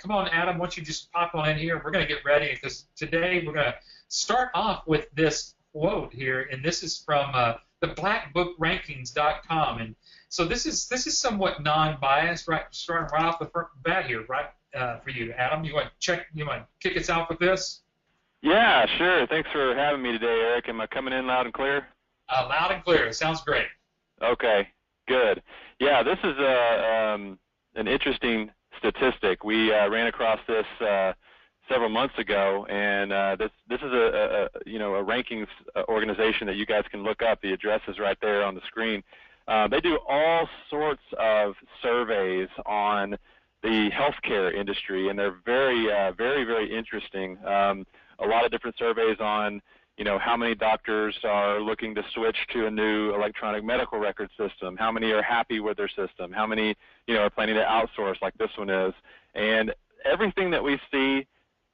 come on, Adam, why don't you just pop on in here? We're going to get ready because today we're going to start off with this quote here, and this is from the blackbookrankings.com. And so this is somewhat non-biased, right? Starting right off the bat here, right? For you, Adam, you want to kick us off with this? Yeah, sure. Thanks for having me today, Eric. Am I coming in loud and clear? Loud and clear. It sounds great. Okay, good. Yeah, this is an interesting statistic. We ran across this several months ago, and this is a rankings organization that you guys can look up. The address is right there on the screen. They do all sorts of surveys on the healthcare industry, and they're very, very interesting. A lot of different surveys on, how many doctors are looking to switch to a new electronic medical record system, how many are happy with their system, how many, are planning to outsource like this one is. And everything that we see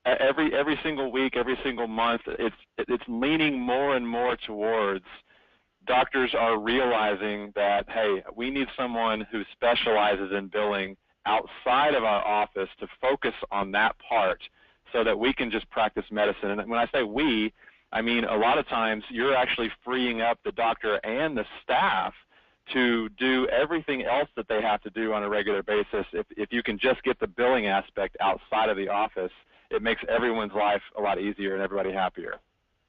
every single week, every single month, it's leaning more and more towards doctors are realizing that, hey, we need someone who specializes in billing outside of our office to focus on that part so that we can just practice medicine. And when I say we, I mean a lot of times you're actually freeing up the doctor and the staff to do everything else that they have to do on a regular basis. If you can just get the billing aspect outside of the office, it makes everyone's life a lot easier and everybody happier.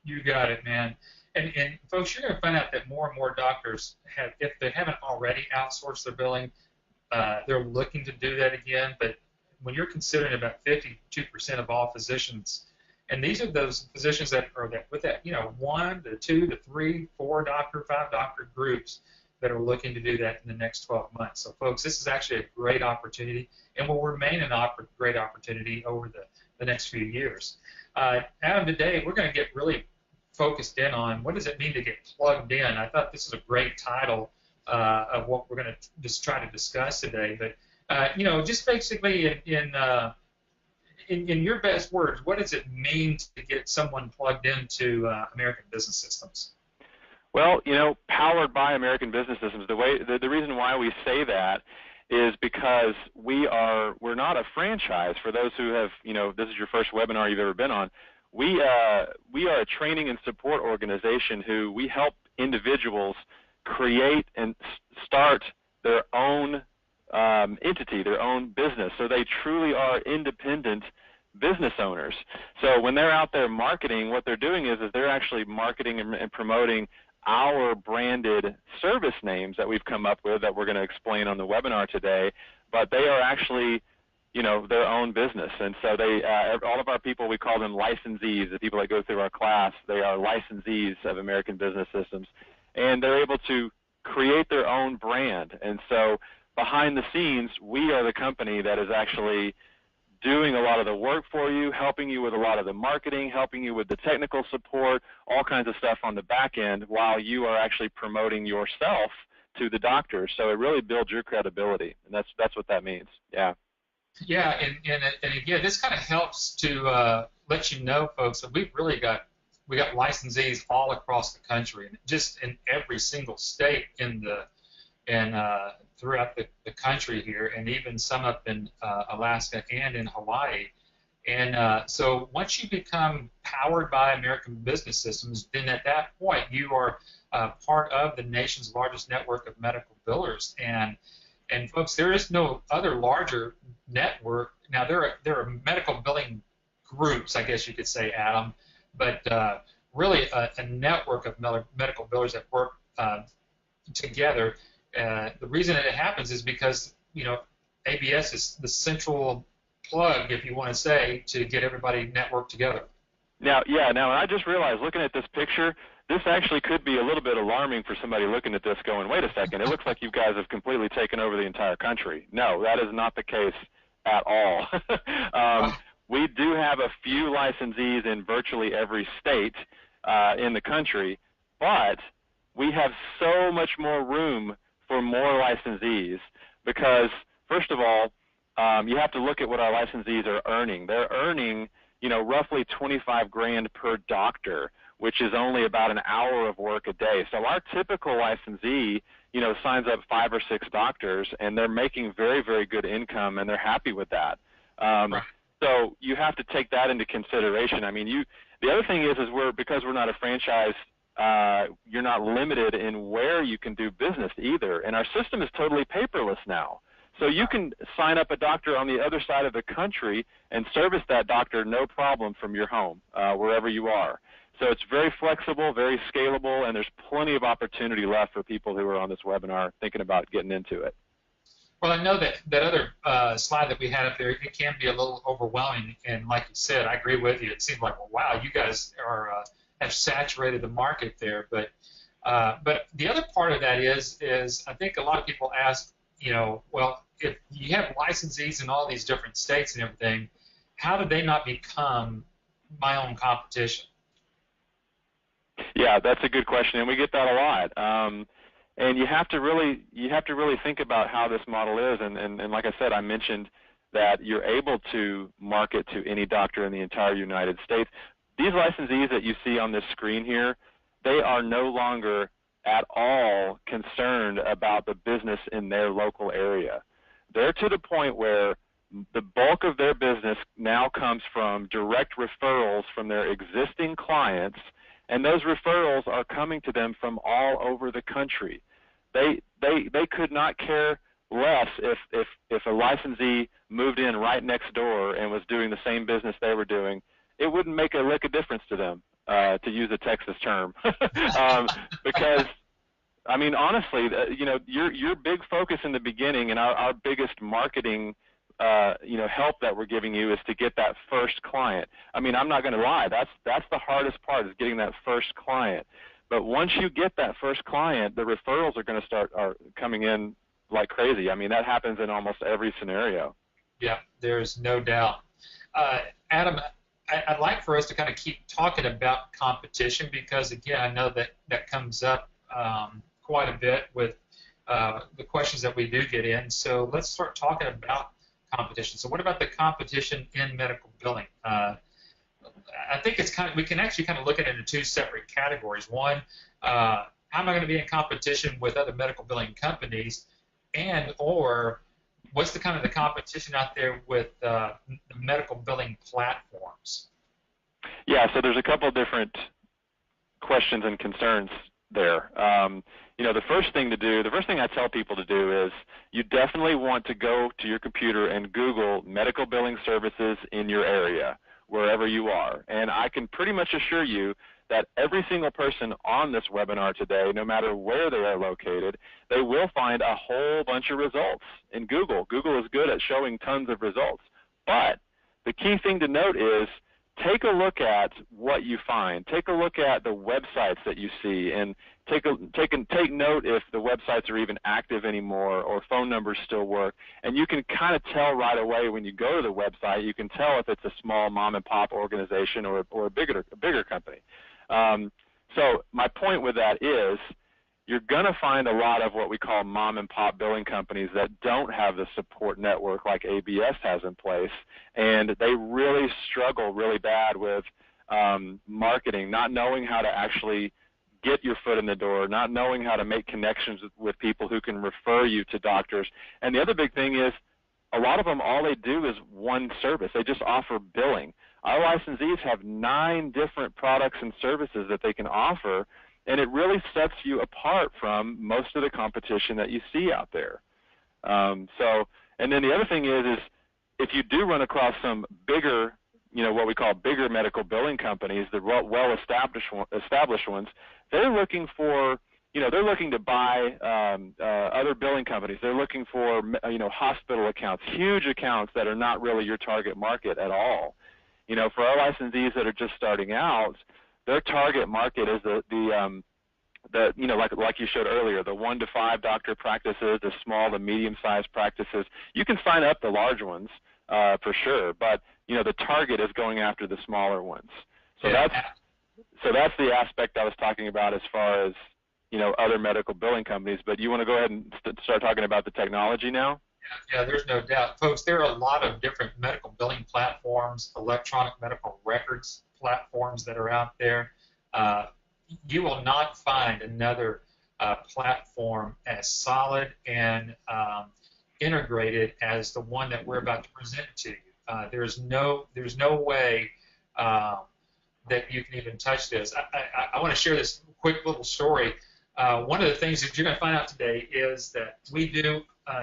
You got it, man. And folks, you're going to find out that more and more doctors have, if they haven't already outsourced their billing, they're looking to do that again. But when you're considering about 52% of all physicians, and these are those physicians that are with that, 1 to 2 to 3, 4 doctor, 5 doctor groups that are looking to do that in the next 12 months. So, folks, this is actually a great opportunity and will remain a great opportunity over the next few years. Adam, today we're going to get really focused in on what does it mean to get plugged in. I thought this is a great title of what we're going to just try to discuss today. But just basically in your best words, what does it mean to get someone plugged into American Business Systems? Well, powered by American Business Systems. The reason why we say that is because we're not a franchise. For those who have, this is your first webinar you've ever been on. We are a training and support organization who we help individuals create and start their own entity, their own business. So they truly are independent business owners. So when they're out there marketing, what they're doing is they're actually marketing and promoting our branded service names that we've come up with that we're going to explain on the webinar today, but they are actually their own business. And so they, all of our people, we call them licensees. The people that go through our class, they are licensees of American Business Systems. And they're able to create their own brand. And so behind the scenes, we are the company that is actually doing a lot of the work for you, helping you with a lot of the marketing, helping you with the technical support, all kinds of stuff on the back end while you are actually promoting yourself to the doctors. So it really builds your credibility, and that's what that means. Yeah. Yeah, and again, this kind of helps to let you know, folks, that we got licensees all across the country, and just in every single state throughout the country here, and even some up in Alaska and in Hawaii. And so once you become powered by American Business Systems, then at that point you are part of the nation's largest network of medical billers. And folks, there is no other larger network. Now, there are medical billing groups, I guess you could say, Adam, but really a network of medical billers that work together. The reason that it happens is because, ABS is the central plug, if you want to say, to get everybody networked together. Now, I just realized, looking at this picture, this actually could be a little bit alarming for somebody looking at this going, wait a second, it looks like you guys have completely taken over the entire country. No, that is not the case at all. We do have a few licensees in virtually every state in the country, but we have so much more room for more licensees because, first of all, you have to look at what our licensees are earning. They're earning, roughly $25,000 per doctor, which is only about an hour of work a day. So our typical licensee, signs up 5 or 6 doctors, and they're making very, very good income, and they're happy with that. Right. So you have to take that into consideration. I mean, the other thing is because we're not a franchise, you're not limited in where you can do business either. And our system is totally paperless now. So you can sign up a doctor on the other side of the country and service that doctor no problem from your home, wherever you are. So it's very flexible, very scalable, and there's plenty of opportunity left for people who are on this webinar thinking about getting into it. Well, I know that other slide that we had up there, it can be a little overwhelming, and like you said, I agree with you. It seems like, well, wow, you guys are have saturated the market there. But the other part of that is I think a lot of people ask, well, if you have licensees in all these different states and everything, how do they not become my own competition? Yeah, that's a good question, and we get that a lot. And you have to really think about how this model is. And like I said, I mentioned that you're able to market to any doctor in the entire United States. These licensees that you see on this screen here, they are no longer at all concerned about the business in their local area. They're to the point where the bulk of their business now comes from direct referrals from their existing clients, and those referrals are coming to them from all over the country. They could not care less if a licensee moved in right next door and was doing the same business they were doing. It wouldn't make a lick of difference to them, to use a Texas term, because I mean, honestly, your big focus in the beginning and our biggest marketing help that we're giving you is to get that first client. I mean, I'm not going to lie, that's the hardest part, is getting that first client. But once you get that first client, the referrals are going to start coming in like crazy. I mean, that happens in almost every scenario. Yeah, there's no doubt. Adam, I'd like for us to kind of keep talking about competition, because again, I know that comes up quite a bit with the questions that we do get in. So let's start talking about competition. So what about the competition in medical billing? I think it's we can actually kind of look at it in two separate categories. One, how am I going to be in competition with other medical billing companies, or what's the kind of the competition out there with the medical billing platforms? Yeah, so there's a couple of different questions and concerns there. The first thing I tell people to do is you definitely want to go to your computer and Google medical billing services in your area, wherever you are. And I can pretty much assure you that every single person on this webinar today, no matter where they are located, they will find a whole bunch of results in Google. Google is good at showing tons of results. But the key thing to note is take a look at what you find. Take a look at the websites that you see, and take note if the websites are even active anymore or phone numbers still work. And you can kind of tell right away when you go to the website. You can tell if it's a small mom and pop organization or a bigger company. So my point with that is you're going to find a lot of what we call mom and pop billing companies that don't have the support network like ABS has in place, and they really struggle really bad with marketing, not knowing how to actually get your foot in the door, not knowing how to make connections with people who can refer you to doctors. And the other big thing is a lot of them, all they do is one service. They just offer billing. Our licensees have 9 different products and services that they can offer, and it really sets you apart from most of the competition that you see out there. And then the other thing is if you do run across some bigger, what we call bigger medical billing companies, the well-established ones, they're looking for, they're looking to buy other billing companies. They're looking for, hospital accounts, huge accounts that are not really your target market at all. For our licensees that are just starting out, their target market is like you showed earlier, the 1 to 5 doctor practices, the small to medium-sized practices. You can sign up the large ones for sure, but the target is going after the smaller ones. So that's the aspect I was talking about as far as other medical billing companies. But you want to go ahead and start talking about the technology now? Yeah, there's no doubt. Folks, there are a lot of different medical billing platforms, electronic medical records platforms that are out there. You will not find another platform as solid and integrated as the one that we're about to present to you. There's no way that you can even touch this. I want to share this quick little story. One of the things that you're going to find out today is that we do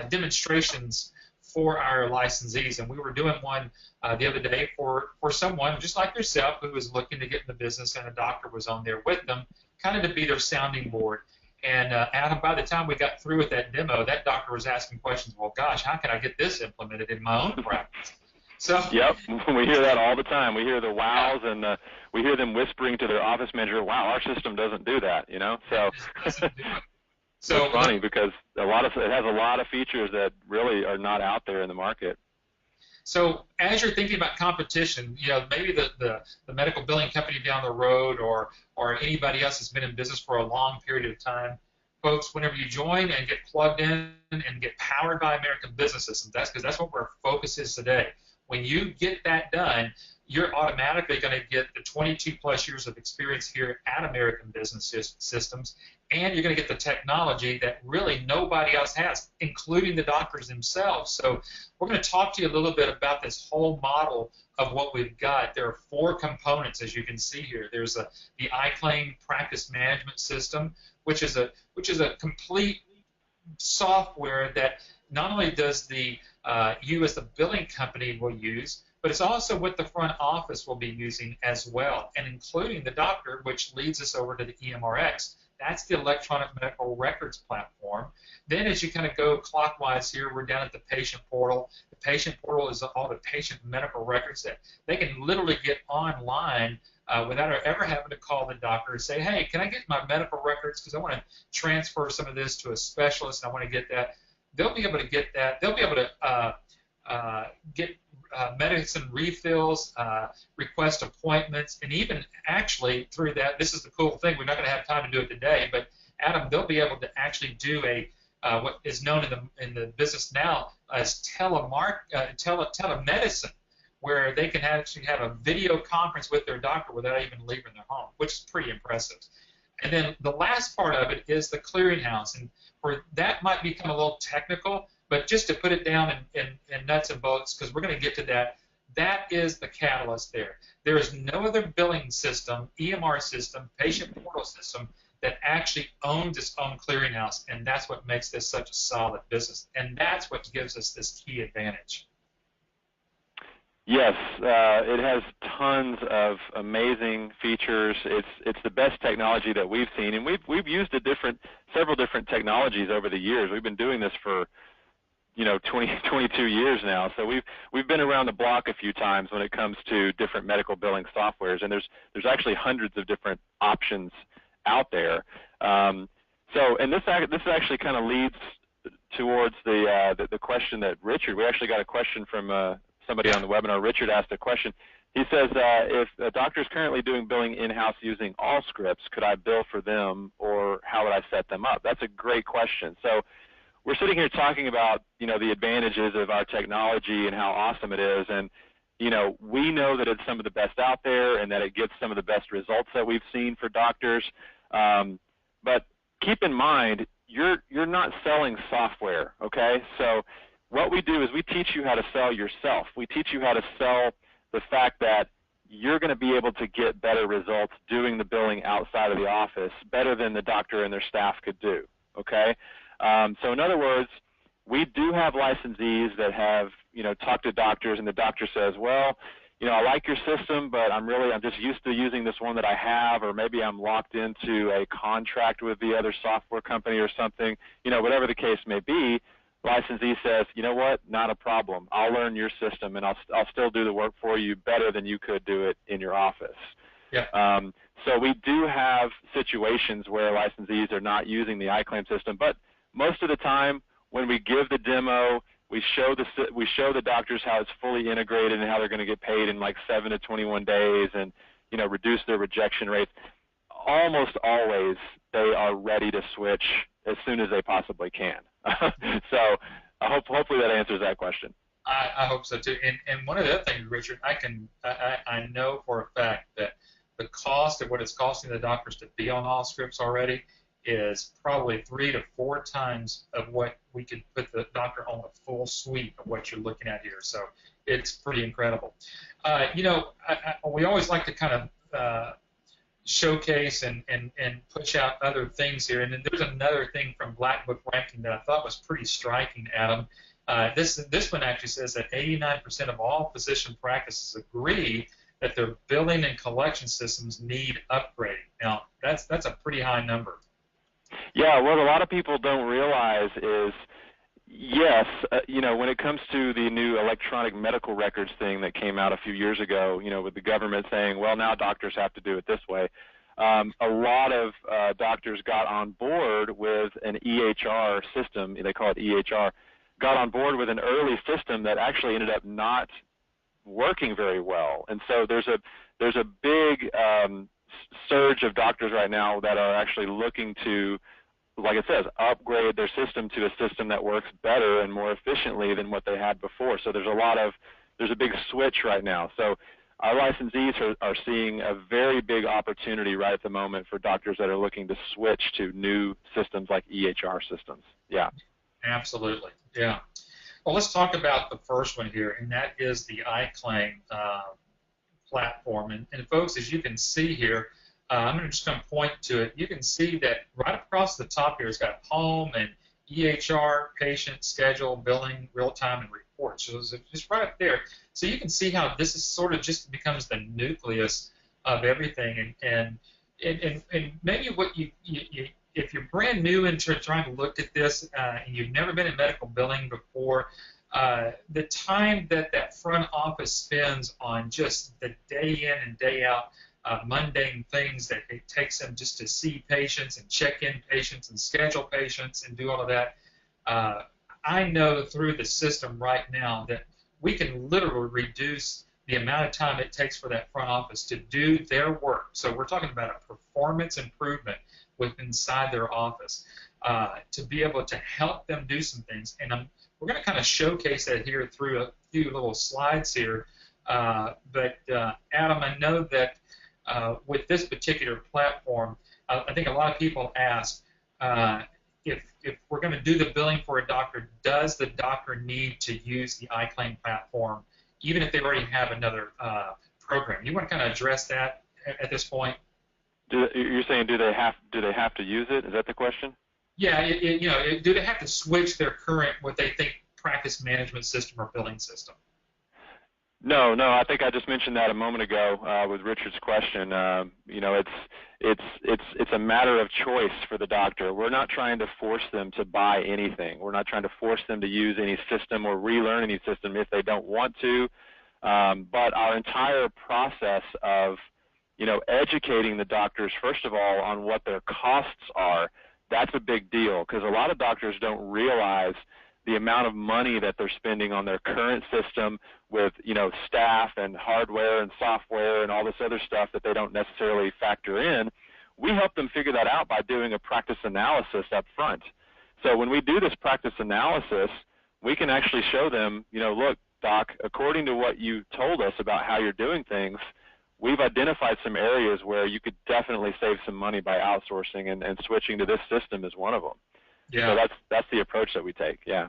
demonstrations for our licensees, and we were doing one the other day for someone just like yourself who was looking to get in the business, and a doctor was on there with them, kind of to be their sounding board. And Adam, by the time we got through with that demo, that doctor was asking questions. Well, gosh, how can I get this implemented in my own practice? So. Yep, we hear that all the time. We hear the wows, and we hear them whispering to their office manager, "Wow, our system doesn't do that," you know. So. So it's funny because it has a lot of features that really are not out there in the market. So as you're thinking about competition, maybe the medical billing company down the road or anybody else that's been in business for a long period of time, folks, whenever you join and get plugged in and get powered by American Business Systems, that's what our focus is today. When you get that done, you're automatically going to get the 22 plus years of experience here at American Business Systems, and you're going to get the technology that really nobody else has, including the doctors themselves. So we're going to talk to you a little bit about this whole model of what we've got. There are 4 components, as you can see here. There's the iClaim practice management system, which is a complete software that not only does you as the billing company will use, but it's also what the front office will be using as well, and including the doctor, which leads us over to the EMRX. That's the electronic medical records platform. Then as you kind of go clockwise here, we're down at the patient portal. The patient portal is all the patient medical records that they can literally get online without ever having to call the doctor and say, hey, can I get my medical records because I want to transfer some of this to a specialist and I want to get that. They'll be able to get that. They'll be able to get medicine refills, request appointments, and even actually through that, this is the cool thing, we're not going to have time to do it today, but Adam, they'll be able to actually do what is known in the business now as telemedicine, where they can actually have a video conference with their doctor without even leaving their home, which is pretty impressive. And then the last part of it is the clearinghouse, and where that might become a little technical, but just to put it down in nuts and bolts, because we're going to get to that, that is the catalyst there. There is no other billing system, EMR system, patient portal system that actually owns its own clearinghouse, and that's what makes this such a solid business, and that's what gives us this key advantage. Yes, it has tons of amazing features. It's the best technology that we've seen, and we've used several different technologies over the years. We've been doing this for 22 years now, so we've been around the block a few times when it comes to different medical billing softwares, and there's actually hundreds of different options out there. And this actually kind of leads towards the question that Richard. We actually got a question from somebody on the webinar. Richard asked a question. He says, if a doctor is currently doing billing in-house using Allscripts, could I bill for them, or how would I set them up? That's a great question. So we're sitting here talking about, the advantages of our technology and how awesome it is, and, we know that it's some of the best out there and that it gets some of the best results that we've seen for doctors. But keep in mind, you're not selling software, okay? So what we do is we teach you how to sell yourself. We teach you how to sell the fact that you're going to be able to get better results doing the billing outside of the office better than the doctor and their staff could do, okay? So in other words, we do have licensees that have, talked to doctors, and the doctor says, well, I like your system, but I'm just used to using this one that I have, or maybe I'm locked into a contract with the other software company or something, whatever the case may be. Licensee says, you know what, not a problem. I'll learn your system, and I'll still do the work for you better than you could do it in your office. Yeah. So we do have situations where licensees are not using the iClaim system, but most of the time when we give the demo, we show the doctors how it's fully integrated and how they're going to get paid in like 7 to 21 days and reduce their rejection rates. Almost always they are ready to switch as soon as they possibly can. So hopefully that answers that question. I hope so too. And one of the other things, Richard, I know for a fact that the cost of what it's costing the doctors to be on Allscripts already is probably 3 to 4 times of what we could put the doctor on a full suite of what you're looking at here. So it's pretty incredible. We always like to kind of showcase and push out other things here. And then there's another thing from Black Book ranking that I thought was pretty striking, Adam. This one actually says that 89% of all physician practices agree that their billing and collection systems need upgrading. Now, that's a pretty high number. Yeah, what a lot of people don't realize is, yes, when it comes to the new electronic medical records thing that came out a few years ago, with the government saying, well, now doctors have to do it this way, a lot of doctors got on board with an EHR system, they call it EHR, got on board with an early system that actually ended up not working very well. And so there's a big surge of doctors right now that are actually looking to, like it says, upgrade their system to a system that works better and more efficiently than what they had before. So there's a big switch right now. So our licensees are seeing a very big opportunity right at the moment for doctors that are looking to switch to new systems like EHR systems. Yeah. Absolutely. Yeah. Well, let's talk about the first one here, and that is the iClaim platform. And folks, as you can see here, I'm just going to point to it. You can see that right across the top here, it's got home and EHR, patient, schedule, billing, real-time, and reports. So it's just right up there. So you can see how this is sort of just becomes the nucleus of everything. And maybe what if you're brand new into trying to look at this and you've never been in medical billing before, the time that front office spends on just the day in and day out mundane things that it takes them just to see patients and check in patients and schedule patients and do all of that, I know through the system right now that we can literally reduce the amount of time it takes for that front office to do their work. So we're talking about a performance improvement inside their office to be able to help them do some things. And we're going to kind of showcase that here through a few little slides here. But Adam, I know that with this particular platform, I think a lot of people ask if we're going to do the billing for a doctor, does the doctor need to use the iClaim platform, even if they already have another program? You want to kind of address that at this point? You're saying do they have to use it? Is that the question? Yeah, do they have to switch their current what they think practice management system or billing system? No. I think I just mentioned that a moment ago with Richard's question. It's a matter of choice for the doctor. We're not trying to force them to buy anything. We're not trying to force them to use any system or relearn any system if they don't want to. But our entire process of educating the doctors, first of all, on what their costs are, that's a big deal because a lot of doctors don't realize the amount of money that they're spending on their current system with, staff and hardware and software and all this other stuff that they don't necessarily factor in. We help them figure that out by doing a practice analysis up front. So when we do this practice analysis, we can actually show them, look, doc, according to what you told us about how you're doing things, we've identified some areas where you could definitely save some money by outsourcing, and switching to this system is one of them. Yeah. So that's the approach that we take. Yeah.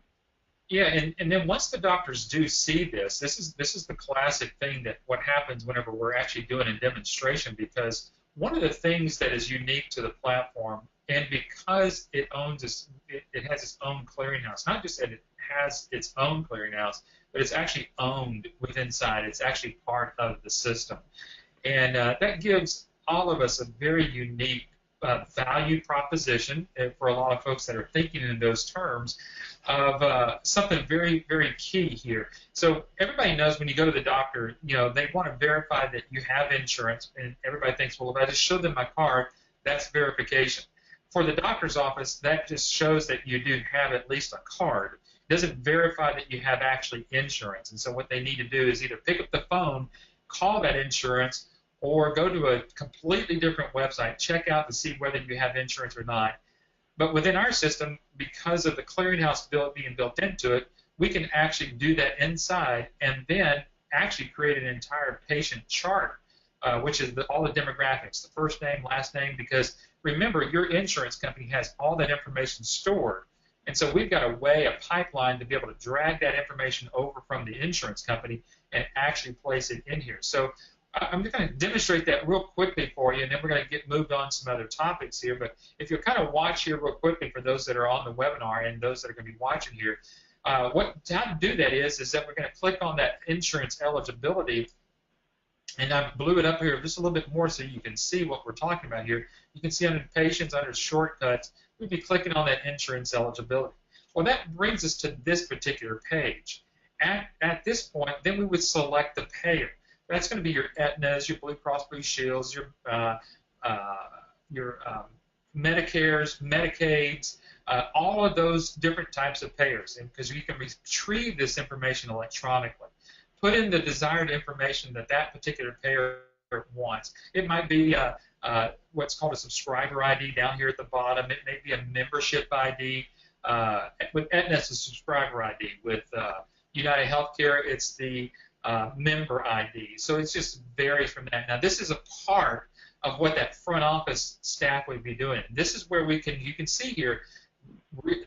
Yeah, and then once the doctors do see this is the classic thing that what happens whenever we're actually doing a demonstration, because one of the things that is unique to the platform, and because it has its own clearinghouse, not just that it has its own clearinghouse, but it's actually owned within inside. It's actually part of the system. And that gives all of us a very unique value proposition for a lot of folks that are thinking in those terms of something very, very key here. So everybody knows when you go to the doctor, they want to verify that you have insurance, and everybody thinks, well, if I just show them my card, that's verification. For the doctor's office, that just shows that you do have at least a card. It doesn't verify that you have actually insurance. And so what they need to do is either pick up the phone, call that insurance, or go to a completely different website, check out to see whether you have insurance or not. But within our system, because of the clearinghouse being built into it, we can actually do that inside and then actually create an entire patient chart which is all the demographics, the first name, last name, because remember, your insurance company has all that information stored. And so we've got a way, a pipeline to be able to drag that information over from the insurance company and actually place it in here. So I'm just going to demonstrate that real quickly for you, and then we're going to get moved on to some other topics here. But if you'll kind of watch here real quickly for those that are on the webinar and those that are going to be watching here, how to do that is that we're going to click on that insurance eligibility. And I blew it up here just a little bit more so you can see what we're talking about here. You can see under patients, under shortcuts, we'd be clicking on that insurance eligibility. Well, that brings us to this particular page. At this point, then we would select the payer. That's going to be your Aetnas, your Blue Cross Blue Shields, your Medicares, Medicaids, all of those different types of payers, because you can retrieve this information electronically. Put in the desired information that that particular payer wants. It might be what's called a subscriber ID down here at the bottom. It may be a membership ID. With Aetna, it's a subscriber ID. With United Healthcare, it's the member ID. So it just varies from that. Now, this is a part of what that front office staff would be doing. This is where you can see here,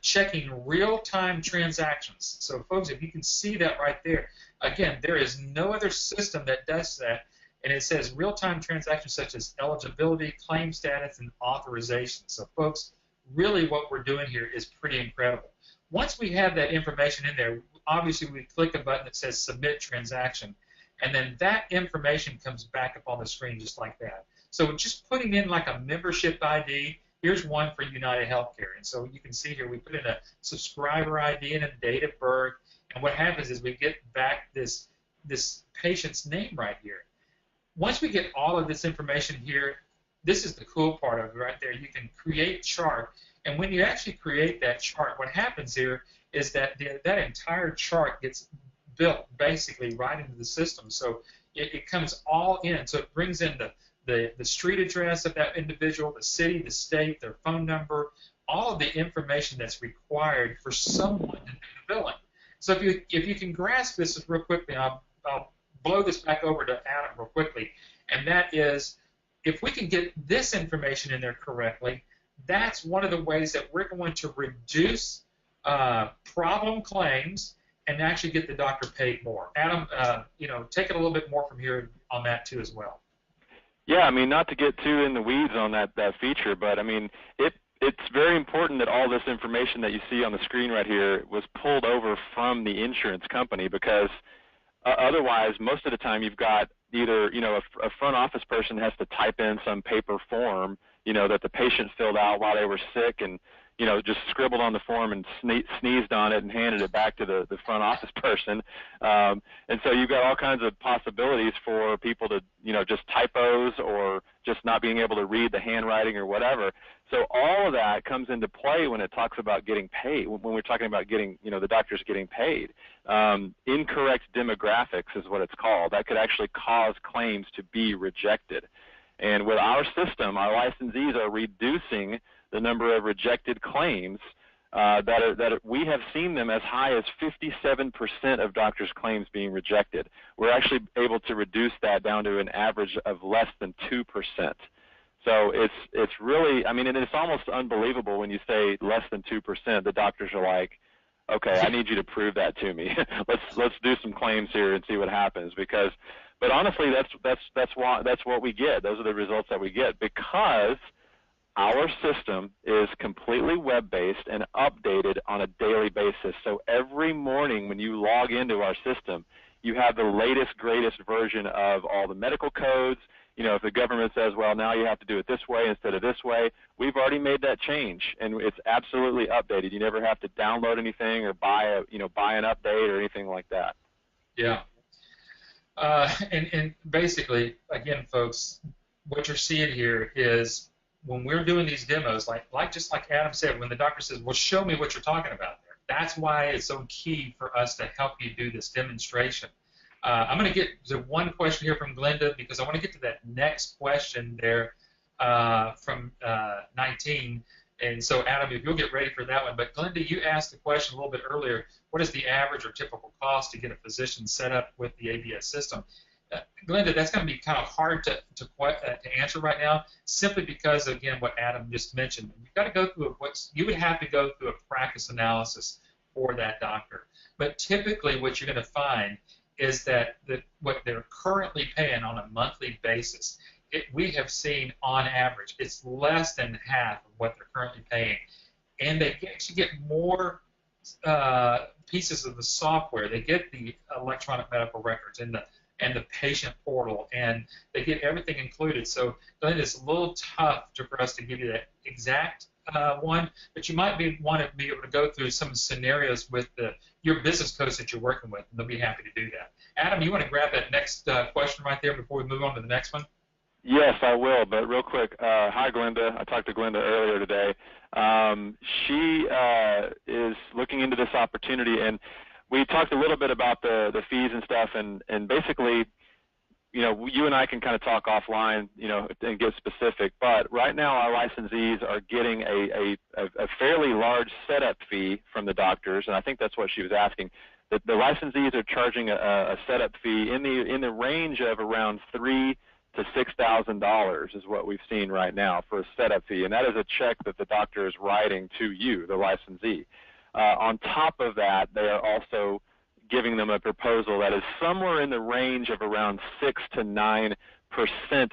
checking real-time transactions. So, folks, if you can see that right there, again, there is no other system that does that, and it says real-time transactions such as eligibility, claim status, and authorization. So, folks, really what we're doing here is pretty incredible. Once we have that information in there, obviously we click a button that says Submit Transaction, and then that information comes back up on the screen just like that. So just putting in like a membership ID, here's one for United Healthcare. And so you can see here we put in a subscriber ID and a date of birth, and what happens is we get back this patient's name right here. Once we get all of this information here, this is the cool part of it right there. You can create chart, and when you actually create that chart, what happens here is that that entire chart gets built basically right into the system. So it comes all in. So it brings in the street address of that individual, the city, the state, their phone number, all of the information that's required for someone to do the billing. So if you can grasp this real quickly, I'll blow this back over to Adam real quickly, and that is, if we can get this information in there correctly, that's one of the ways that we're going to reduce problem claims and actually get the doctor paid more. Adam, take it a little bit more from here on that too as well. Yeah, I mean, not to get too in the weeds on that feature, but I mean, it's very important that all this information that you see on the screen right here was pulled over from the insurance company, because otherwise, most of the time you've got either, a front office person has to type in some paper form, that the patient filled out while they were sick, and just scribbled on the form and sneezed on it and handed it back to the front office person. And so you've got all kinds of possibilities for people to, just typos or just not being able to read the handwriting or whatever. So all of that comes into play when it talks about getting paid, when we're talking about getting, the doctors getting paid. Incorrect demographics is what it's called. That could actually cause claims to be rejected. And with our system, our licensees are reducing the number of rejected claims that we have seen them as high as 57% of doctors' claims being rejected. We're actually able to reduce that down to an average of less than 2%. So it's really, I mean, and it's almost unbelievable when you say less than 2%. The doctors are like, okay, I need you to prove that to me. let's do some claims here and see what happens. But honestly, that's what we get. Those are the results that we get, because our system is completely web-based and updated on a daily basis. So every morning when you log into our system, you have the latest, greatest version of all the medical codes. If the government says, well, now you have to do it this way instead of this way, we've already made that change, and it's absolutely updated. You never have to download anything or buy an update or anything like that. Yeah. And basically, again, folks, what you're seeing here is when we're doing these demos, just like Adam said, when the doctor says, well, show me what you're talking about there. That's why it's so key for us to help you do this demonstration. I'm going to get to one question here from Glenda, because I want to get to that next question there from 19. And so, Adam, if you'll get ready for that one. But, Glenda, you asked the question a little bit earlier, what is the average or typical cost to get a physician set up with the ABS system? Glenda, that's going to be kind of hard to answer right now, simply because, again, what Adam just mentioned. You've got to go through you would have to go through a practice analysis for that doctor. But typically, what you're going to find is that what they're currently paying on a monthly basis, we have seen on average, it's less than half of what they're currently paying, and they actually get more pieces of the software. They get the electronic medical records and the patient portal, and they get everything included. So then it's a little tough for us to give you that exact one, but you might want to be able to go through some scenarios with your business coach that you're working with, and they'll be happy to do that. Adam, you want to grab that next question right there before we move on to the next one? Yes, I will, but real quick, hi Glenda. I talked to Glenda earlier today. She is looking into this opportunity, and we talked a little bit about the fees and stuff, and basically, you know, you and I can kind of talk offline, you know, and get specific, but right now our licensees are getting a fairly large setup fee from the doctors, and I think that's what she was asking. The licensees are charging a setup fee in the range of around $3,000 to $6,000 is what we've seen right now for a setup fee, and that is a check that the doctor is writing to you, the licensee. On top of that, they are also giving them a proposal that is somewhere in the range of around 6 to 9%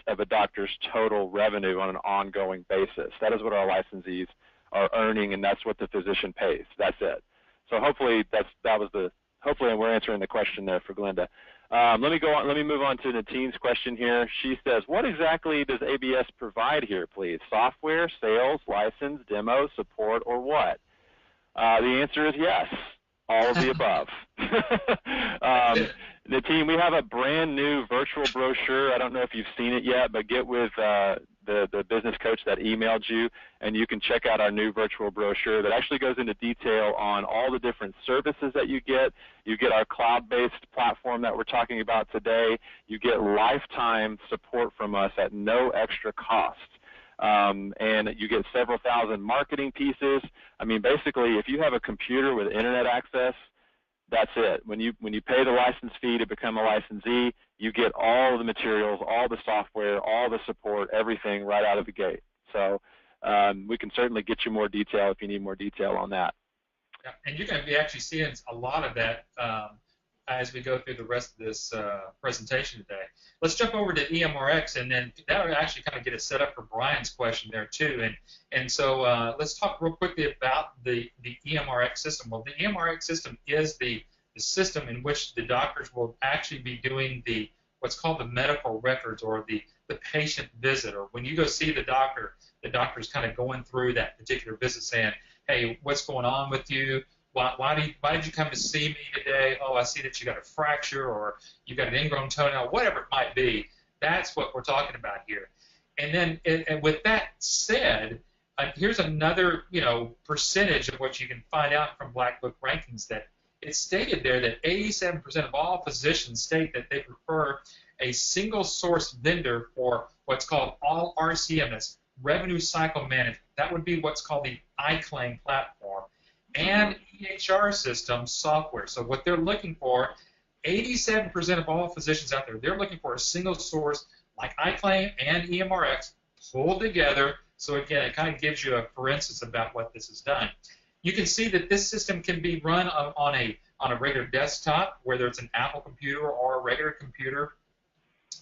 of a doctor's total revenue on an ongoing basis. That is what our licensees are earning, and that's what the physician pays. That's it. So hopefully hopefully we're answering the question there for Glenda. Let me go on. Let me move on to Natine's question here. She says, what exactly does ABS provide here, please? Software, sales, license, demo, support, or what? The answer is yes, all of the above. Natine, we have a brand new virtual brochure. I don't know if you've seen it yet, but get with the business coach that emailed you, and you can check out our new virtual brochure that actually goes into detail on all the different services that you get. You get our cloud-based platform that we're talking about today. You get lifetime support from us at no extra cost. And you get several thousand marketing pieces. I mean, basically, if you have a computer with internet access, that's it. When you pay the license fee to become a licensee, you get all of the materials, all the software, all the support, everything right out of the gate. So we can certainly get you more detail if you need more detail on that. Yeah, and you're going to be actually seeing a lot of that as we go through the rest of this presentation today. Let's jump over to EMRX, and then that will actually kind of get us set up for Brian's question there too. And so let's talk real quickly about the EMRX system. Well, the EMRX system is the system in which the doctors will actually be doing what's called the medical records, or the patient visit. Or when you go see the doctor's kind of going through that particular visit, saying, hey, what's going on with you? Why did you come to see me today? Oh, I see that you got a fracture, or you got an ingrown toenail, whatever it might be. That's what we're talking about here. And then, and with that said, here's another percentage of what you can find out from Black Book rankings, that it's stated there that 87% of all physicians state that they prefer a single source vendor for what's called all RCM, that's revenue cycle management. That would be what's called the iClaim platform, and EHR system software. So what they're looking for, 87% of all physicians out there, they're looking for a single source like iClaim and EMRX pulled together. So again, it kind of gives you a for instance about what this has done. You can see that this system can be run on a regular desktop, whether it's an Apple computer or a regular computer.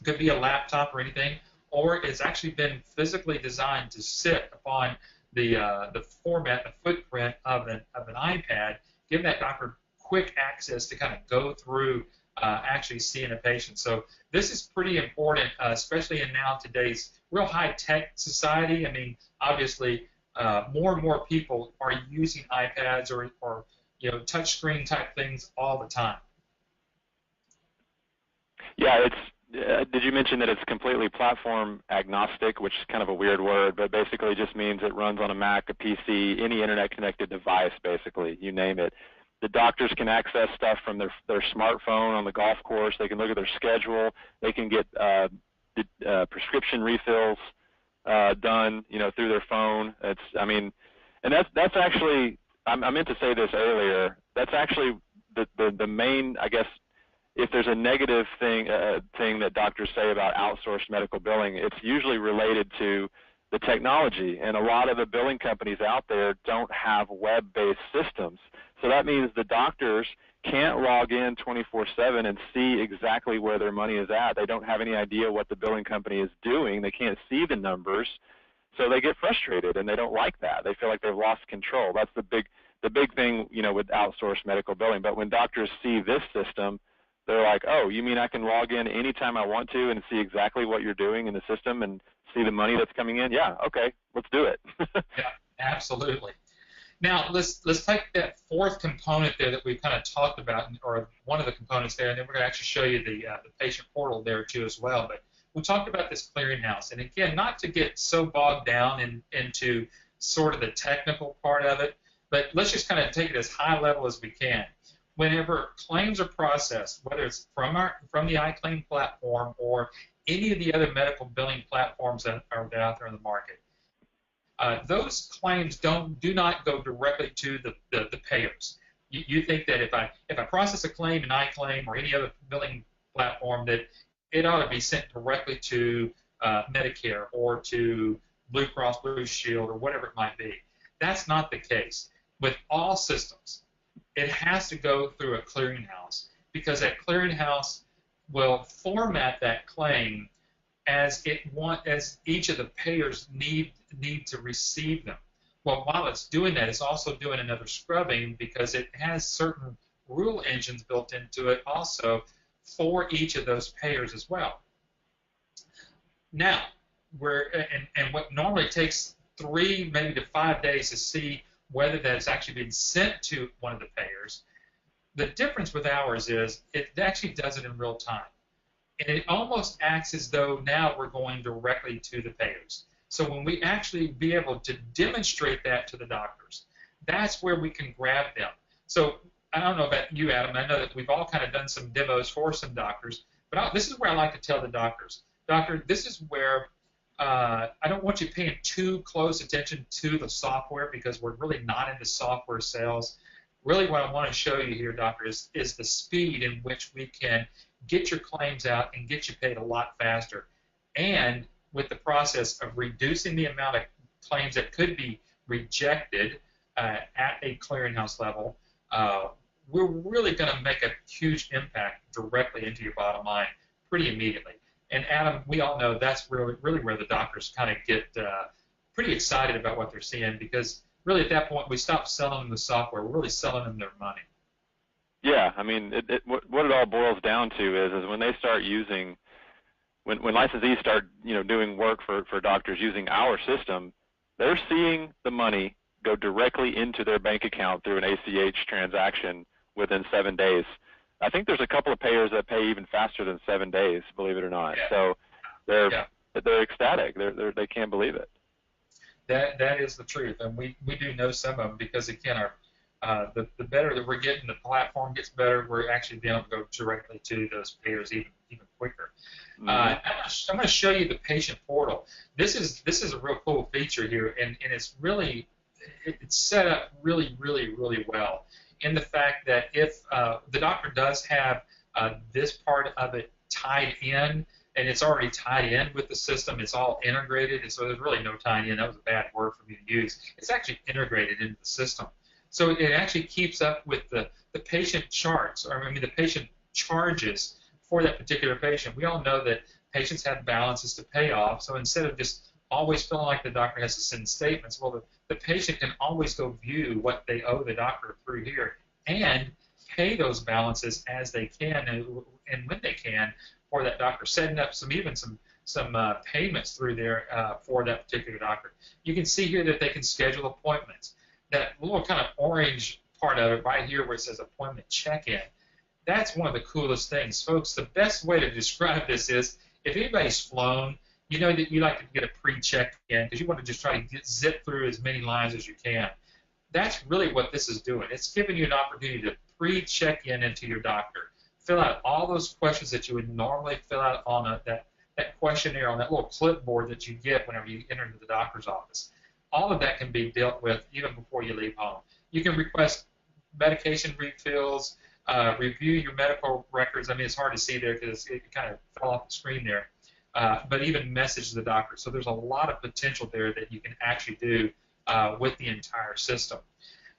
It could be a laptop or anything, or it's actually been physically designed to sit upon the format, the footprint of an iPad, giving that doctor quick access to kind of go through actually seeing a patient. So this is pretty important, especially in now today's real high-tech society. I mean, obviously, more and more people are using iPads or touchscreen type things all the time. Yeah, did you mention that it's completely platform agnostic, which is kind of a weird word, but basically just means it runs on a Mac, a PC, any internet-connected device, basically, you name it. The doctors can access stuff from their smartphone on the golf course. They can look at their schedule. They can get prescription refills done, through their phone. And that's actually, I meant to say this earlier, that's actually the main, I guess, if there's a negative thing that doctors say about outsourced medical billing, it's usually related to the technology. And a lot of the billing companies out there don't have web-based systems. So that means the doctors can't log in 24/7 and see exactly where their money is at. They don't have any idea what the billing company is doing. They can't see the numbers. So they get frustrated, and they don't like that. They feel like they've lost control. That's the big thing, with outsourced medical billing. But when doctors see this system, they're like, oh, you mean I can log in anytime I want to and see exactly what you're doing in the system and see the money that's coming in? Yeah, okay, let's do it. Yeah, absolutely. Now, let's take that fourth component there that we've kind of talked about, or one of the components there, and then we're going to actually show you the patient portal there too as well. But we talked about this clearinghouse, and again, not to get so bogged down into sort of the technical part of it, but let's just kind of take it as high level as we can. Whenever claims are processed, whether it's from the iClaim platform or any of the other medical billing platforms that are out there in the market, those claims do not go directly to the payers. You think that if I process a claim in iClaim or any other billing platform, that it ought to be sent directly to Medicare or to Blue Cross Blue Shield or whatever it might be. That's not the case. With all systems, it has to go through a clearinghouse, because that clearinghouse will format that claim as each of the payers need to receive them. Well, while it's doing that, it's also doing another scrubbing, because it has certain rule engines built into it also for each of those payers as well. Now, and what normally takes 3 maybe to 5 days to see whether that's actually been sent to one of the payers, the difference with ours is it actually does it in real time. And it almost acts as though now we're going directly to the payers. So when we actually be able to demonstrate that to the doctors, that's where we can grab them. So I don't know about you, Adam. I know that we've all kind of done some demos for some doctors, but this is where I like to tell the doctors, doctor, this is where I don't want you paying too close attention to the software, because we're really not into software sales. Really what I want to show you here, doctor, is the speed in which we can get your claims out and get you paid a lot faster. And with the process of reducing the amount of claims that could be rejected at a clearinghouse level, we're really going to make a huge impact directly into your bottom line pretty immediately. And Adam, we all know that's really where the doctors kind of get pretty excited about what they're seeing, because really at that point we stop selling them the software. We're really selling them their money. Yeah, I mean, what it all boils down to is when they start using, when licensees start doing work for doctors using our system, they're seeing the money go directly into their bank account through an ACH transaction within 7 days. I think there's a couple of payers that pay even faster than 7 days, believe it or not. Yeah. So they're ecstatic. They can't believe it. That is the truth, and we do know some of them, because again, the better that we're getting, the platform gets better. We're actually being able to go directly to those payers even quicker. Mm-hmm. I'm going to show you the patient portal. This is a real cool feature here, and it's really it's set up really well, in the fact that if the doctor does have this part of it tied in, and it's already tied in with the system, it's all integrated, and so there's really no tying in. That was a bad word for me to use. It's actually integrated into the system. So it actually keeps up with the patient charts, or the patient charges for that particular patient. We all know that patients have balances to pay off, so instead of just always feeling like the doctor has to send statements, well, the patient can always go view what they owe the doctor through here and pay those balances as they can and when they can for that doctor, setting up some payments through there for that particular doctor. You can see here that they can schedule appointments. That little kind of orange part of it right here where it says appointment check-in, that's one of the coolest things. Folks, the best way to describe this is, if anybody's flown, you know that you like to get a pre-check-in because you want to just try to zip through as many lines as you can. That's really what this is doing. It's giving you an opportunity to pre-check in into your doctor. Fill out all those questions that you would normally fill out on that questionnaire on that little clipboard that you get whenever you enter into the doctor's office. All of that can be dealt with even before you leave home. You can request medication refills, review your medical records. I mean, it's hard to see there because it kind of fell off the screen there. But even message the doctor. So there's a lot of potential there that you can actually do with the entire system.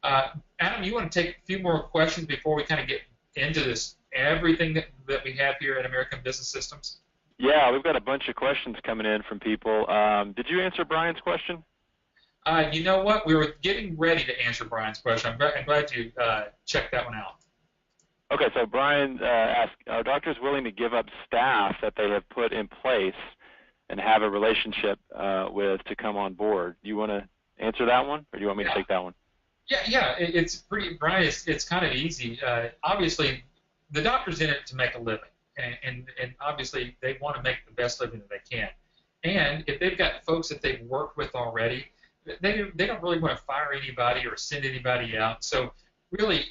Adam, you want to take a few more questions before we kind of get into this, everything that we have here at American Business Systems? Yeah, we've got a bunch of questions coming in from people. Did you answer Brian's question? You know what? We were getting ready to answer Brian's question. I'm glad you checked that one out. Okay, so Brian asked, are doctors willing to give up staff that they have put in place and have a relationship with to come on board? Do you want to answer that one, or do you want me to take that one? Yeah, it's pretty, Brian, it's kind of easy. Obviously, the doctor's in it to make a living, and obviously they want to make the best living that they can. And if they've got folks that they've worked with already, they don't really want to fire anybody or send anybody out. So really,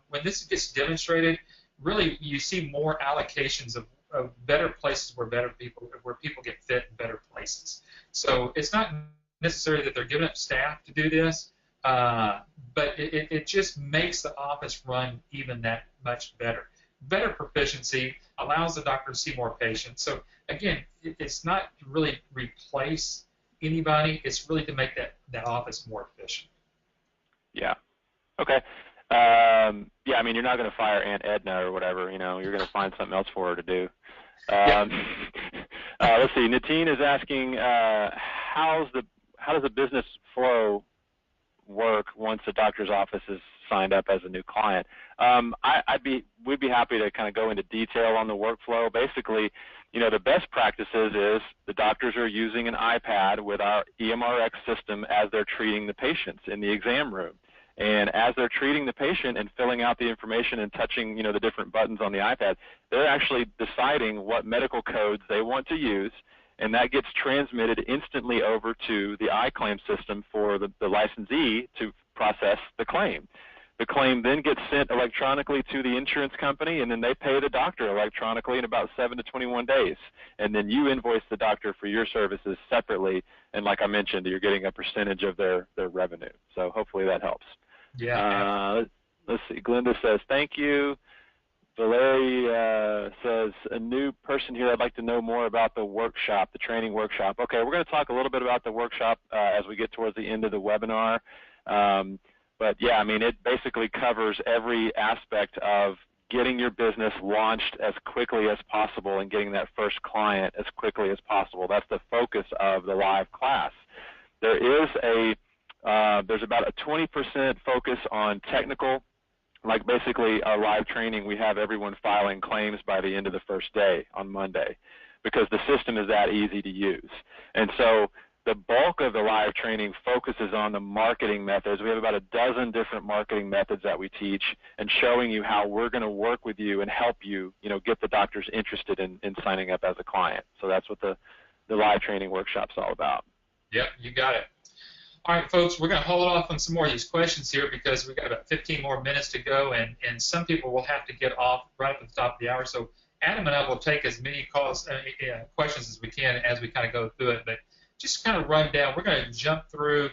when this gets demonstrated, really you see more allocations of better places where people get fit in better places. So it's not necessarily that they're giving up staff to do this, but it just makes the office run even that much better. Better proficiency allows the doctor to see more patients. So again, it's not to really replace anybody. It's really to make that office more efficient. Yeah. Okay. Yeah, I mean, you're not going to fire Aunt Edna or whatever. You know, you're going to find something else for her to do. Let's see. Natine is asking, how does the business flow work once a doctor's office is signed up as a new client? We'd be happy to kind of go into detail on the workflow. Basically, you know, the best practices is the doctors are using an iPad with our EMRX system as they're treating the patients in the exam room. And as they're treating the patient and filling out the information and touching, you know, the different buttons on the iPad, they're actually deciding what medical codes they want to use, and that gets transmitted instantly over to the iClaim system for the licensee to process the claim. The claim then gets sent electronically to the insurance company, and then they pay the doctor electronically in about 7 to 21 days. And then you invoice the doctor for your services separately, and like I mentioned, you're getting a percentage of their revenue. So hopefully that helps. Yeah. Let's see. Glenda says, thank you. Valerie says, a new person here, I'd like to know more about the workshop, the training workshop. Okay, we're going to talk a little bit about the workshop as we get towards the end of the webinar. But yeah, I mean, it basically covers every aspect of getting your business launched as quickly as possible and getting that first client as quickly as possible. That's the focus of the live class. There's about a 20% focus on technical, like basically our live training. We have everyone filing claims by the end of the first day on Monday because the system is that easy to use. And so the bulk of the live training focuses on the marketing methods. We have about a dozen different marketing methods that we teach and showing you how we're going to work with you and help you, get the doctors interested in signing up as a client. So that's what the live training workshop's all about. Yep, you got it. All right, folks, we're going to hold off on some more of these questions here because we've got about 15 more minutes to go, and some people will have to get off right at the top of the hour. So Adam and I will take as many questions as we can as we kind of go through it. But just kind of run down, we're going to jump through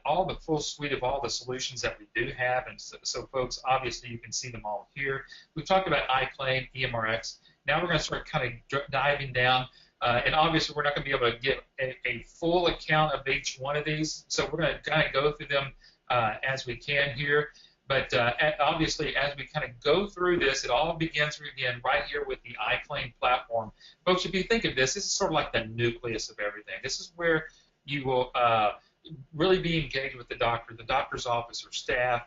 all the full suite of all the solutions that we do have. And so folks, obviously, you can see them all here. We've talked about iClaim, EMRX. Now we're going to start kind of diving down. And obviously, we're not going to be able to get a full account of each one of these, so we're going to kind of go through them as we can here. But obviously, as we kind of go through this, it all begins again right here with the iClaim platform. Folks, if you think of this, this is sort of like the nucleus of everything. This is where you will really be engaged with the doctor, the doctor's office or staff,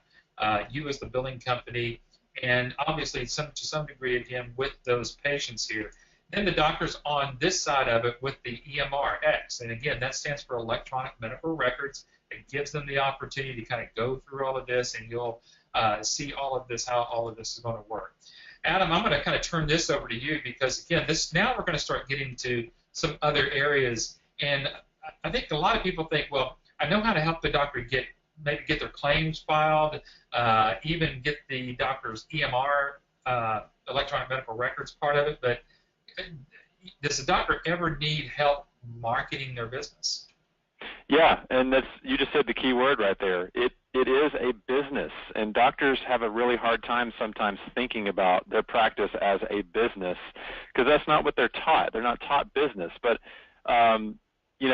you as the billing company, and obviously to some degree, again, with those patients here. Then the doctor's on this side of it with the EMRX, and again, that stands for Electronic Medical Records. It gives them the opportunity to kind of go through all of this, and you'll see all of this, how all of this is going to work. Adam, I'm going to kind of turn this over to you because, again, now we're going to start getting to some other areas, and I think a lot of people think, well, I know how to help the doctor maybe get their claims filed, even get the doctor's EMR, Electronic Medical Records part of it, but does the doctor ever need help marketing their business? Yeah, and you just said the key word right there. It is a business, and doctors have a really hard time sometimes thinking about their practice as a business because that's not what they're taught. They're not taught business, but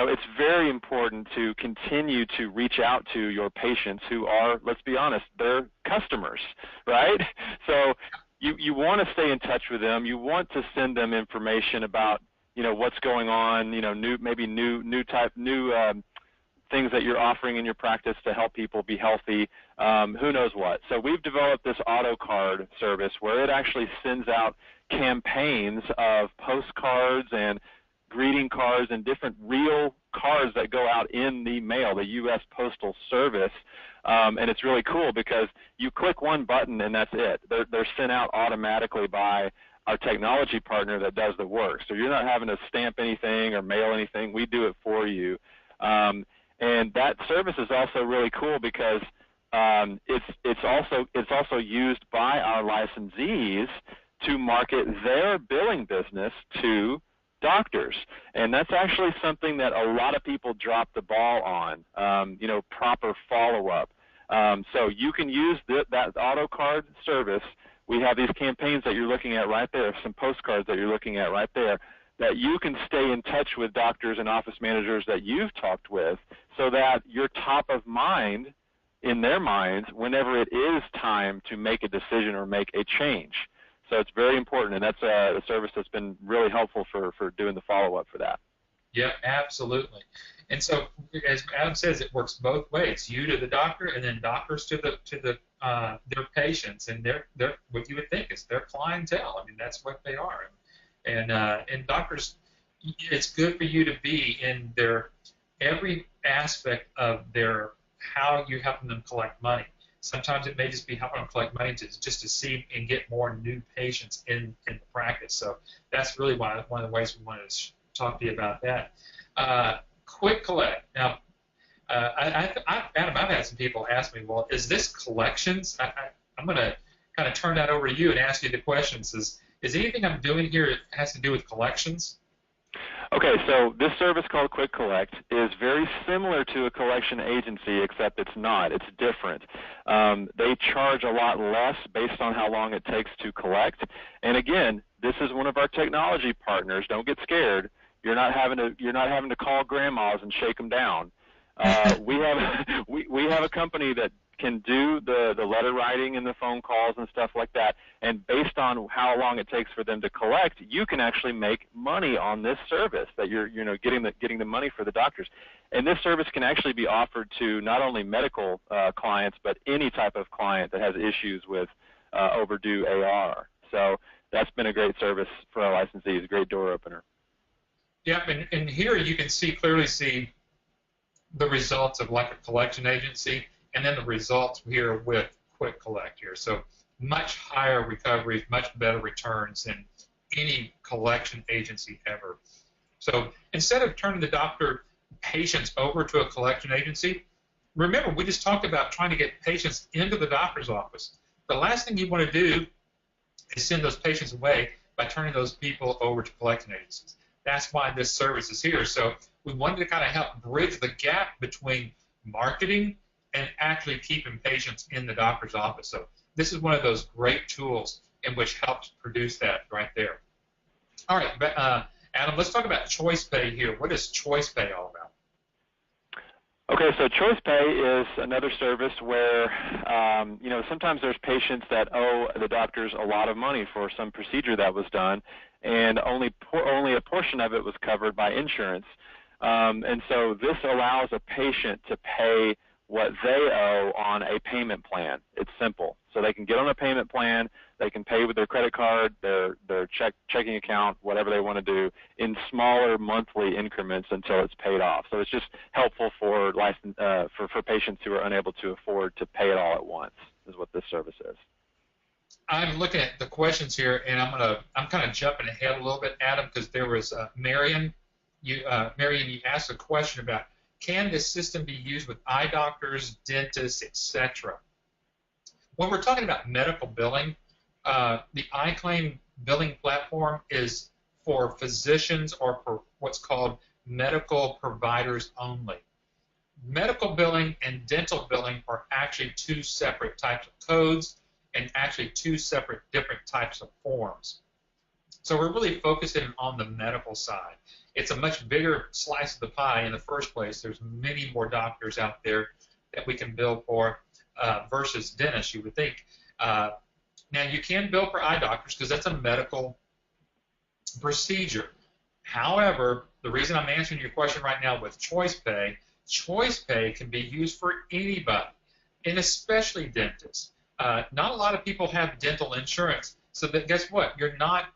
it's very important to continue to reach out to your patients who are, let's be honest, they're customers, right? So you want to stay in touch with them. You want to send them information about what's going on, new things that you're offering in your practice to help people be healthy, who knows what. So we've developed this auto card service where it actually sends out campaigns of postcards and greeting cards and different real cards that go out in the mail, the U.S. Postal Service. And it's really cool because you click one button and that's it. They're sent out automatically by our technology partner that does the work. So you're not having to stamp anything or mail anything. We do it for you. And that service is also really cool because it's also used by our licensees to market their billing business to doctors, and that's actually something that a lot of people drop the ball on. Proper follow-up. So you can use that auto card service. We have these campaigns that you're looking at right there, some postcards that you're looking at right there, that you can stay in touch with doctors and office managers that you've talked with so that you're top of mind in their minds whenever it is time to make a decision or make a change. So it's very important, and that's a service that's been really helpful for doing the follow-up for that. Yeah, absolutely. And so, as Adam says, it works both ways: you to the doctor, and then doctors to their patients, and they're what you would think is their clientele. I mean, that's what they are. And doctors, it's good for you to be in their every aspect of their how you're helping them collect money. Sometimes it may just be helping them collect money just to see and get more new patients in the practice. So that's really one of the ways we wanted to talk to you about that. Quick collect. Now, Adam, I've had some people ask me, well, is this collections? I'm going to kind of turn that over to you and ask you the questions. Is anything I'm doing here has to do with collections? Okay, so this service called Quick Collect is very similar to a collection agency, except it's not. It's different. They charge a lot less based on how long it takes to collect. And again, this is one of our technology partners. Don't get scared. You're not having to call grandmas and shake them down. We have a company that can do the letter writing and the phone calls and stuff like that, and based on how long it takes for them to collect, you can actually make money on this service that you're getting the money for the doctors. And this service can actually be offered to not only medical clients, but any type of client that has issues with overdue AR. So that's been a great service for our licensees, a great door opener. Yep, and here you can clearly see the results of like a collection agency, and then the results here with Quick Collect here. So much higher recoveries, much better returns than any collection agency ever. So instead of turning the patients over to a collection agency, remember we just talked about trying to get patients into the doctor's office. The last thing you want to do is send those patients away by turning those people over to collection agencies. That's why this service is here. So we wanted to kind of help bridge the gap between marketing and actually keeping patients in the doctor's office. So this is one of those great tools in which helps produce that right there. All right, Adam, let's talk about Choice Pay here. What is Choice Pay all about? Okay, so Choice Pay is another service where, sometimes there's patients that owe the doctors a lot of money for some procedure that was done, and only a portion of it was covered by insurance. And so this allows a patient to pay what they owe on a payment plan. It's simple. So they can get on a payment plan, they can pay with their credit card, their checking account, whatever they want to do, in smaller monthly increments until it's paid off. So it's just helpful for patients who are unable to afford to pay it all at once, is what this service is. I'm looking at the questions here, and I'm kind of jumping ahead a little bit, Adam, because there was Marion. Marion, you asked a question about, can this system be used with eye doctors, dentists, etc.? When we're talking about medical billing, the iClaim billing platform is for physicians or for what's called medical providers only. medical billing and dental billing are actually two separate types of codes and actually two separate different types of forms. So we're really focusing on the medical side. It's a much bigger slice of the pie in the first place. There's many more doctors out there that we can bill for versus dentists, you would think. Now, you can bill for eye doctors because that's a medical procedure. However, the reason I'm answering your question right now with choice pay can be used for anybody, and especially dentists. Not a lot of people have dental insurance, so that, guess what? You're not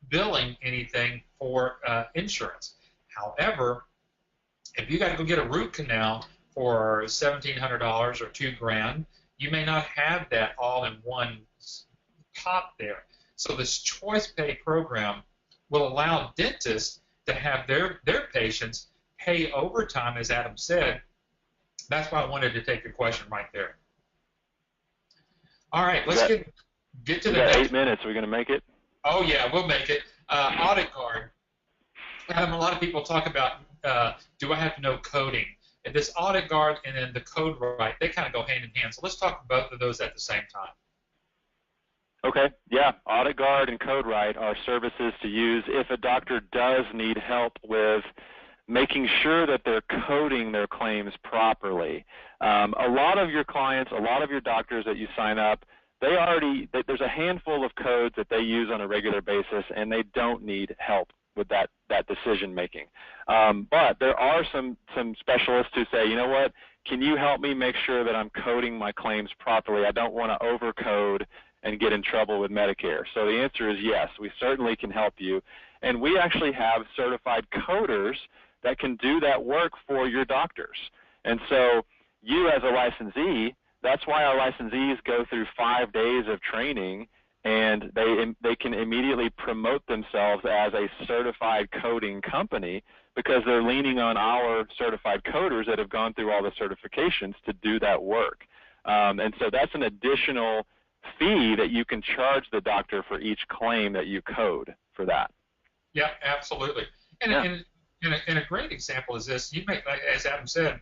billing anything for insurance. However, if you got to go get a root canal for $1,700 or $2,000, you may not have that all in one pot there. So this choice pay program will allow dentists to have their patients pay overtime, as Adam said. That's why I wanted to take the question right there. All right, let's get to the next. 8 minutes. Are we going to make it? Oh, yeah, we'll make it. Audit card. Adam, a lot of people talk about, do I have to know coding? And this audit guard and then the code right, they kind of go hand in hand. So let's talk both of those at the same time. Okay, yeah, Audit Guard and Code Right are services to use if a doctor does need help with making sure that they're coding their claims properly. A lot of your clients, a lot of your doctors that you sign up, there's a handful of codes that they use on a regular basis, and they don't need help with that decision making. But there are some specialists who say, you know what, can you help me make sure that I'm coding my claims properly? I don't want to overcode and get in trouble with Medicare. So the answer is yes, we certainly can help you. And we actually have certified coders that can do that work for your doctors. And so you as a licensee, that's why our licensees go through 5 days of training, and they can immediately promote themselves as a certified coding company because they're leaning on our certified coders that have gone through all the certifications to do that work. And so that's an additional fee that you can charge the doctor for each claim that you code for that. Yeah, absolutely. And a great example is this. You make, as Adam said,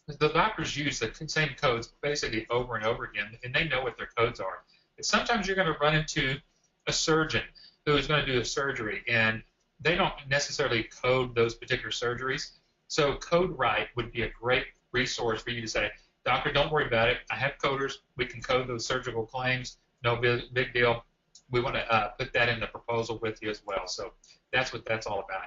the doctors use the same codes basically over and over again, and they know what their codes are. And sometimes you're going to run into a surgeon who is going to do a surgery, and they don't necessarily code those particular surgeries. So Code Right would be a great resource for you to say, doctor, don't worry about it. I have coders. We can code those surgical claims. No big deal. We want to put that in the proposal with you as well. So that's what that's all about.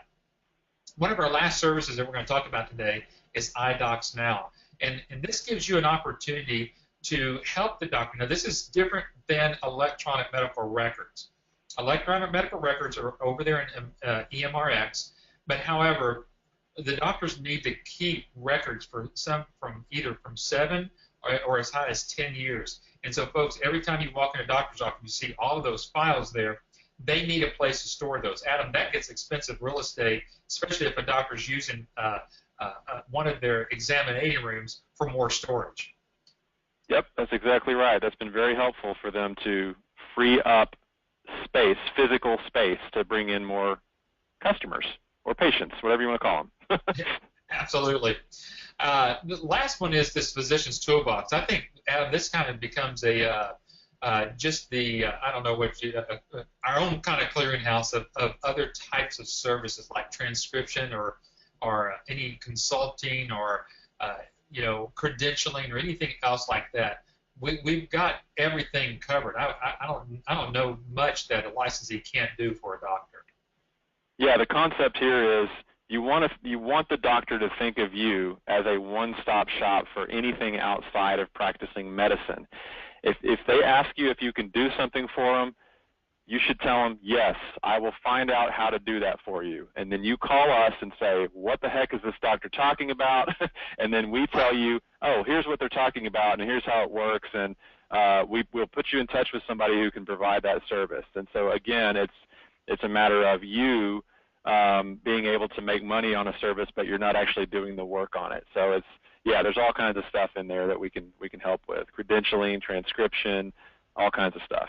One of our last services that we're going to talk about today is iDocs Now. And this gives you an opportunity to help the doctor. Now, this is different than electronic medical records. Electronic medical records are over there in EMRX, but however, the doctors need to keep records for either from 7 or as high as 10 years. And so, folks, every time you walk in a doctor's office, you see all of those files there. They need a place to store those. Adam, that gets expensive real estate, especially if a doctor's using one of their examination rooms for more storage. Yep, that's exactly right. That's been very helpful for them to free up space, physical space, to bring in more customers or patients, whatever you want to call them. Absolutely. The last one is this physician's toolbox. I think, Adam, this kind of becomes a I don't know what our own kind of clearinghouse of other types of services like transcription or any consulting or credentialing or anything else like that. We've got everything covered. I don't know much that a licensee can't do for a doctor. Yeah, the concept here is you want the doctor to think of you as a one-stop shop for anything outside of practicing medicine. If they ask you if you can do something for them, you should tell them, yes, I will find out how to do that for you. And then you call us and say, what the heck is this doctor talking about? And then we tell you, oh, here's what they're talking about, and here's how it works, and we'll put you in touch with somebody who can provide that service. And so, again, it's a matter of you being able to make money on a service, but you're not actually doing the work on it. So there's all kinds of stuff in there that we can help with: credentialing, transcription, all kinds of stuff.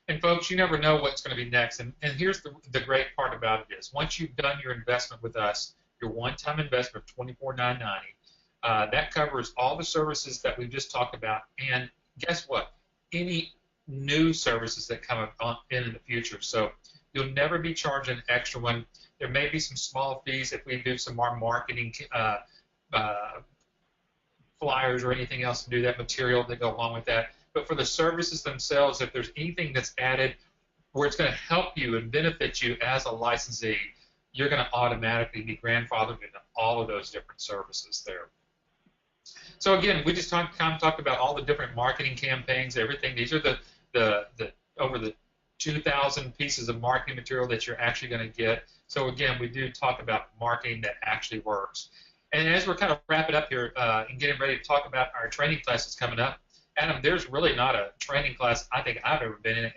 And folks, you never know what's going to be next. And here's the great part about it is, once you've done your investment with us, your one-time investment of $24,990, That covers all the services that we've just talked about. And guess what? Any new services that come up in the future. So you'll never be charging an extra one. There may be some small fees if we do some more marketing flyers or anything else to do that material that go along with that. But for the services themselves, if there's anything that's added where it's going to help you and benefit you as a licensee, you're going to automatically be grandfathered into all of those different services there. So again, we just kind of talked about all the different marketing campaigns, everything. These are the over the 2,000 pieces of marketing material that you're actually going to get. So again, we do talk about marketing that actually works. And as we're kind of wrapping up here and getting ready to talk about our training classes coming up, Adam, there's really not a training class I think I've ever been in, and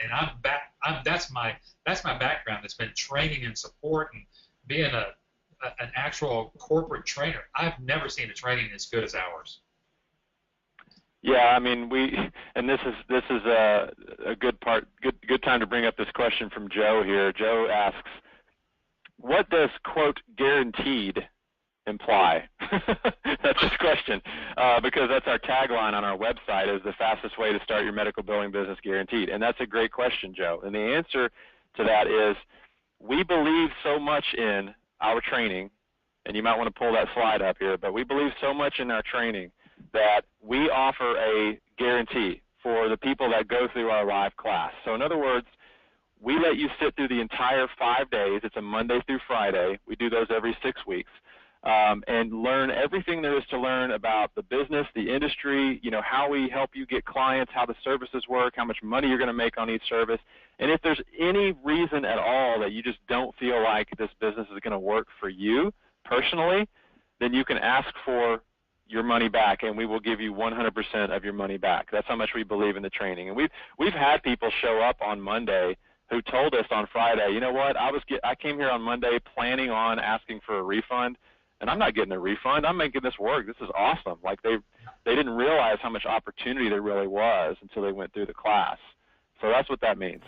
that's my background. It's been training and support and being an actual corporate trainer. I've never seen a training as good as ours. Yeah, I mean, this is a good time to bring up this question from Joe here. Joe asks, what does, quote, guaranteed imply? That's his question, because that's our tagline on our website, is the fastest way to start your medical billing business guaranteed. And that's a great question, Joe. And the answer to that is, we believe so much in our training, and you might want to pull that slide up here, but we believe so much in our training that we offer a guarantee for the people that go through our live class. So in other words, we let you sit through the entire 5 days. It's a Monday through Friday. We do those every 6 weeks. And learn everything there is to learn about the business, the industry, how we help you get clients, how the services work, how much money you're going to make on each service. And if there's any reason at all that you just don't feel like this business is going to work for you personally, then you can ask for your money back, and we will give you 100% of your money back. That's how much we believe in the training. And we've had people show up on Monday who told us on Friday, you know what, I came here on Monday planning on asking for a refund, and I'm not getting a refund. I'm making this work. This is awesome. Like they didn't realize how much opportunity there really was until they went through the class. So that's what that means.